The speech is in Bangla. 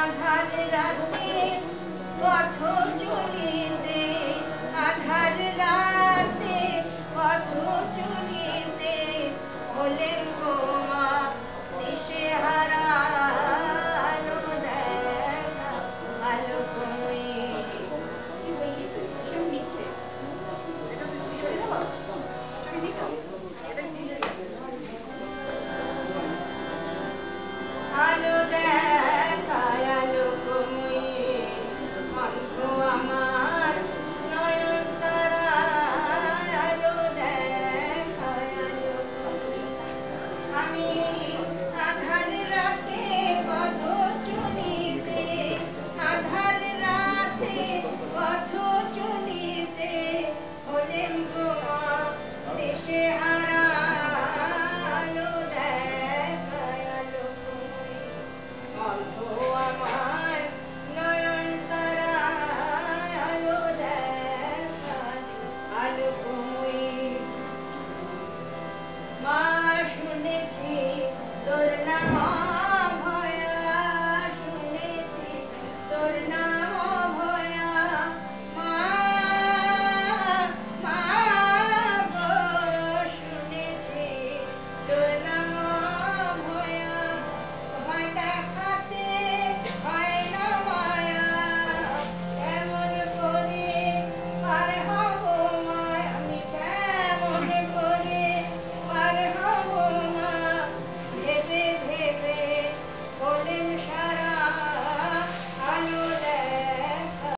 আধার রাতে পথ চলিতে, আধার রাতে পথ চলিতে হলেন গো মা দিশেহারা। আলো দেখা আলোকময়ী। আলো দেখায় আলোকময়ী, অন্ধ আমার নয়ন তারায়। আলো দেখায় আলোকময়ী, আমি আধার রাতে পথ চলিতে, আধার রাতে পথ চলিতে হলেন গো মা দিশেহারা। আলো দেখায় আলোকময়ী, অন্ধ আমার নয়ন তারায়। আলো দেখায় আলোকময়ী। মা শুনেছি তোর নাম